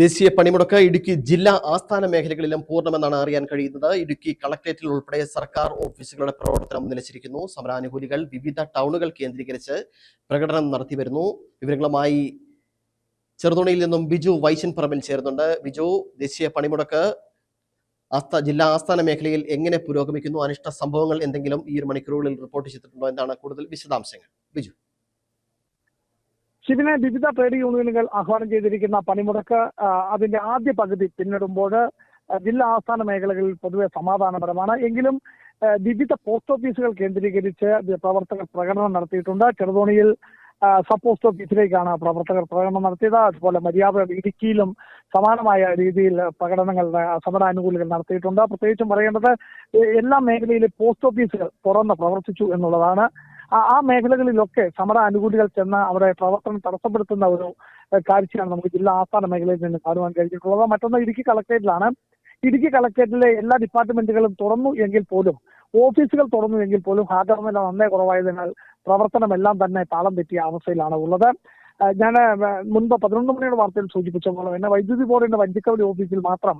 ദേശീയ പണിമുടക്ക് ഇടുക്കി ജില്ലാ ആസ്ഥാന മേഖലകളിലും പൂർണ്ണമെന്നാണ് അറിയാൻ കഴിയുന്നത്. ഇടുക്കി കളക്ടറേറ്റിൽ ഉൾപ്പെടെ സർക്കാർ ഓഫീസുകളുടെ പ്രവർത്തനം നിലച്ചിരിക്കുന്നു. സമരാനുകൂലികൾ വിവിധ ടൗണുകൾ കേന്ദ്രീകരിച്ച് പ്രകടനം നടത്തിവരുന്നു. വിവരങ്ങളുമായി ചെറുതോണിയിൽ നിന്നും ബിജു വൈശൻപറമ്പിൽ ചേർന്നുണ്ട്. ബിജു, ദേശീയ പണിമുടക്ക് ജില്ലാ ആസ്ഥാന മേഖലയിൽ എങ്ങനെ പുരോഗമിക്കുന്നു? അനിഷ്ട സംഭവങ്ങൾ എന്തെങ്കിലും ഈ ഒരു മണിക്കൂറുകളിൽ റിപ്പോർട്ട് ചെയ്തിട്ടുണ്ടോ? എന്താണ് കൂടുതൽ വിശദാംശങ്ങൾ? ബിജു. ശിവനെ, വിവിധ ട്രേഡ് യൂണിയനുകൾ ആഹ്വാനം ചെയ്തിരിക്കുന്ന പണിമുടക്ക് അതിന്റെ ആദ്യ പകുതി പിന്നിടുമ്പോൾ ജില്ലാ ആസ്ഥാന മേഖലകളിൽ പൊതുവെ സമാധാനപരമാണ്. എങ്കിലും വിവിധ പോസ്റ്റ് ഓഫീസുകൾ കേന്ദ്രീകരിച്ച് പ്രവർത്തകർ പ്രകടനം നടത്തിയിട്ടുണ്ട്. ചെറുതോണിയിൽ സബ് പോസ്റ്റ് ഓഫീസിലേക്കാണ് പ്രവർത്തകർ പ്രകടനം നടത്തിയത്. അതുപോലെ മര്യാദ ഇടുക്കിയിലും സമാനമായ രീതിയിൽ പ്രകടനങ്ങൾ സമരാനുകൂലികൾ നടത്തിയിട്ടുണ്ട്. പ്രത്യേകിച്ചും പറയേണ്ടത് എല്ലാ മേഖലയിലും പോസ്റ്റ് ഓഫീസുകൾ തുറന്ന് പ്രവർത്തിച്ചു എന്നുള്ളതാണ്. ആ മേഖലകളിലൊക്കെ സമര അനുകൂലികൾ ചെന്ന് അവിടെ പ്രവർത്തനം തടസ്സപ്പെടുത്തുന്ന ഒരു കാഴ്ചയാണ് നമുക്ക് ജില്ലാ ആസ്ഥാന മേഖലയിൽ നിന്ന് കാണുവാൻ കഴിഞ്ഞിട്ടുള്ളത്. മറ്റൊന്ന് ഇടുക്കി കളക്ടറേറ്റിലാണ്. ഇടുക്കി കളക്ടറേറ്റിലെ എല്ലാ ഡിപ്പാർട്ട്മെന്റുകളും തുറന്നു എങ്കിൽ പോലും, ഓഫീസുകൾ തുറന്നു എങ്കിൽ പോലും ഹാജർ നില നന്നേ കുറവായതിനാൽ പ്രവർത്തനമെല്ലാം തന്നെ താളം തെറ്റിയ അവസ്ഥയിലാണ് ഉള്ളത്. ഞാൻ മുൻപ് 11 മണിയുടെ വാർത്തയിൽ സൂചിപ്പിച്ചപ്പോൾ തന്നെ വൈദ്യുതി ബോർഡിന്റെ വഞ്ചിക്കവടി ഓഫീസിൽ മാത്രം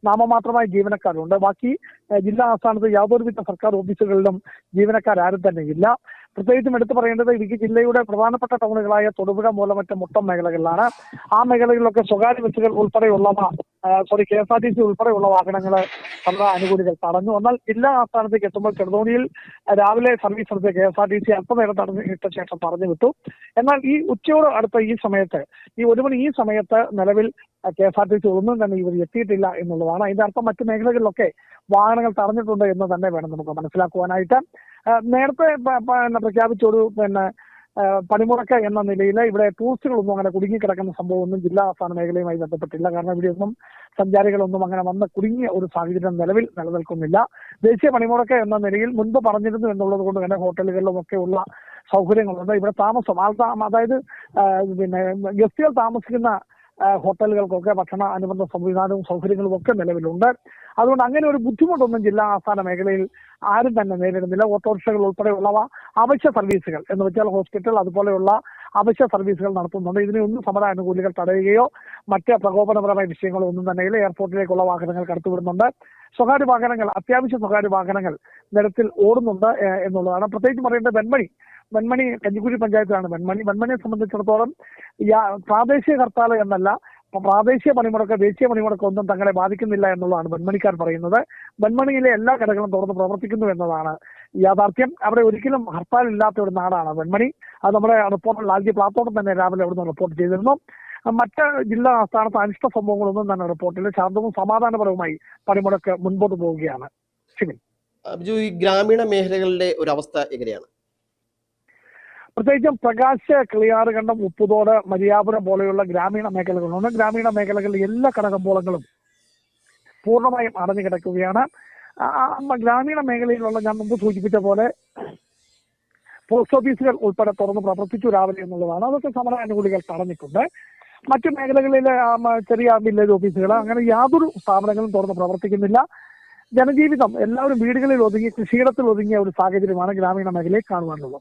നാമമാത്രമായ ജീവനക്കാരുണ്ട്. ബാക്കി ജില്ലാ ആസ്ഥാനത്ത് യാതൊരുവിധ സർക്കാർ ഓഫീസുകളിലും ജീവനക്കാരും തന്നെ ഇല്ല. പ്രത്യേകിച്ചും എടുത്തു പറയേണ്ടത് ഇടുക്കി ജില്ലയുടെ പ്രധാനപ്പെട്ട ടൗണുകളായ തൊടുപുഴ, മൂലമറ്റം, മുട്ടം മേഖലകളിലാണ്. ആ മേഖലകളിലൊക്കെ സ്വകാര്യ ബസ്സുകൾ ഉൾപ്പെടെയുള്ളവ KSRTC ഉൾപ്പെടെയുള്ള വാഹനങ്ങൾ സമര അനുകൂലികൾ തടഞ്ഞു. എന്നാൽ ജില്ലാ ആസ്ഥാനത്തേക്ക് എത്തുമ്പോൾ ചെറുതോണിയിൽ രാവിലെ സർവീസ് നടത്തിയ KSRTC അല്പനേരം തടഞ്ഞിട്ട ശേഷം പറഞ്ഞു വിട്ടു. എന്നാൽ ഈ ഉച്ചയോട് അടുത്ത ഈ സമയത്ത്, ഈ 1 മണി ഈ സമയത്ത് നിലവിൽ KSRTC ഒന്നും തന്നെ ഇവർ എത്തിയിട്ടില്ല എന്നുള്ളതാണ്. അതിന്റെ അർത്ഥം മറ്റു മേഖലകളിലൊക്കെ വാഹനങ്ങൾ തടഞ്ഞിട്ടുണ്ട് എന്ന് തന്നെ വേണം നമുക്ക് മനസ്സിലാക്കുവാനായിട്ട്. നേരത്തെ പ്രഖ്യാപിച്ചൊരു പണിമുടക്ക് എന്ന നിലയിൽ ഇവിടെ ടൂറിസ്റ്റുകളൊന്നും അങ്ങനെ കുടുങ്ങിക്കിടക്കുന്ന സംഭവമൊന്നും ജില്ലാ ആസ്ഥാന മേഖലയുമായി ബന്ധപ്പെട്ടില്ല. കാരണം ഇവിടെയൊന്നും സഞ്ചാരികളൊന്നും അങ്ങനെ വന്ന് കുടുങ്ങിയ ഒരു സാഹചര്യം നിലവിൽ നിലനിൽക്കുന്നില്ല. ദേശീയ പണിമുടക്ക് എന്ന നിലയിൽ മുൻപ് പറഞ്ഞിരുന്നു എന്നുള്ളത് കൊണ്ട് തന്നെ ഹോട്ടലുകളിലും ഒക്കെ ഉള്ള സൗകര്യങ്ങളുണ്ട്. ഇവിടെ താമസം അതായത് ഗസ്റ്റുകൾ താമസിക്കുന്ന ഹോട്ടലുകൾക്കൊക്കെ ഭക്ഷണ അനുബന്ധ സംവിധാനവും സൗകര്യങ്ങളും ഒക്കെ നിലവിലുണ്ട്. അതുകൊണ്ട് അങ്ങനെ ഒരു ബുദ്ധിമുട്ടൊന്നും ജില്ലാ ആസ്ഥാന മേഖലയിൽ ആരും തന്നെ നേരിടുന്നില്ല. ഓട്ടോറിക്ഷകൾ ഉൾപ്പെടെയുള്ളവ അവശ്യ സർവീസുകൾ എന്ന് വെച്ചാൽ ഹോസ്പിറ്റൽ അതുപോലെയുള്ള അവശ്യ സർവീസുകൾ നടത്തുന്നുണ്ട്. ഇതിനെയൊന്നും സമരാനുകൂലികൾ തടയുകയോ മറ്റ് പ്രകോപനപരമായ വിഷയങ്ങളോ ഒന്നും തന്നെയില്ല. എയർപോർട്ടിലേക്കുള്ള വാഹനങ്ങൾ കടത്തിവിടുന്നുണ്ട്. സ്വകാര്യ വാഹനങ്ങൾ, അത്യാവശ്യ സ്വകാര്യ വാഹനങ്ങൾ നിരത്തിൽ ഓടുന്നുണ്ട് എന്നുള്ളതാണ്. പ്രത്യേകിച്ച് പറയേണ്ടത് വെൺമണി കഞ്ഞിക്കുഴി പഞ്ചായത്തിലാണ് വെൺമണിയെ സംബന്ധിച്ചിടത്തോളം പ്രാദേശിക ഹർത്താൽ എന്നല്ല, പ്രാദേശിക പണിമുടക്ക് ദേശീയ പണിമുടക്ക് ഒന്നും തങ്ങളെ ബാധിക്കുന്നില്ല എന്നുള്ളതാണ് വെൺമണിക്കാർ പറയുന്നത്. വെൺമണിയിലെ എല്ലാ ഘടകങ്ങളും തുറന്ന് പ്രവർത്തിക്കുന്നു എന്നതാണ് യാഥാർത്ഥ്യം. അവിടെ ഒരിക്കലും ഹർത്താൽ ഇല്ലാത്ത ഒരു നാടാണ് വെൺമണി. അത് നമ്മുടെ റിപ്പോർട്ടർ ലാൽജി പ്ലാത്തോട്ടം തന്നെ രാവിലെ അവിടുന്ന് റിപ്പോർട്ട് ചെയ്തിരുന്നു. മറ്റ് ജില്ലാ ആസ്ഥാനത്ത് അനിഷ്ട സംഭവങ്ങളൊന്നും തന്നെ റിപ്പോർട്ടിൽ ശാന്തവും സമാധാനപരവുമായി പണിമുടക്ക് മുൻപോട്ട് പോവുകയാണ്. ഈ ഗ്രാമീണ മേഖലകളുടെ ഒരു അവസ്ഥ എങ്ങനെയാണ്? പ്രത്യേകിച്ചും പ്രകാശ്, കിളിയാറുകണ്ടം, ഉപ്പുതോട്, മരിയാപുരം പോലെയുള്ള ഗ്രാമീണ മേഖലകളുണ്ട്. ഗ്രാമീണ മേഖലകളിൽ എല്ലാ കടകമ്പോളങ്ങളും പൂർണ്ണമായും അടഞ്ഞു കിടക്കുകയാണ്. ഗ്രാമീണ മേഖലയിലുള്ള ഞാൻ മുമ്പ് സൂചിപ്പിച്ച പോലെ പോസ്റ്റ് ഓഫീസുകൾ ഉൾപ്പെടെ തുറന്ന് പ്രവർത്തിച്ചു രാവിലെ എന്നുള്ളതാണ്. അതൊക്കെ സമരാനുകൂലികൾ തടഞ്ഞിട്ടുണ്ട്. മറ്റു മേഖലകളിലെ ചെറിയ വില്ലേജ് ഓഫീസുകൾ അങ്ങനെ യാതൊരു സ്ഥാപനങ്ങളും തുറന്ന് പ്രവർത്തിക്കുന്നില്ല. ജനജീവിതം എല്ലാവരും വീടുകളിൽ ഒതുങ്ങി, കൃഷിയിടത്തിൽ ഒതുങ്ങിയ ഒരു സാഹചര്യമാണ് ഗ്രാമീണ മേഖലയിൽ കാണുവാനുള്ളത്.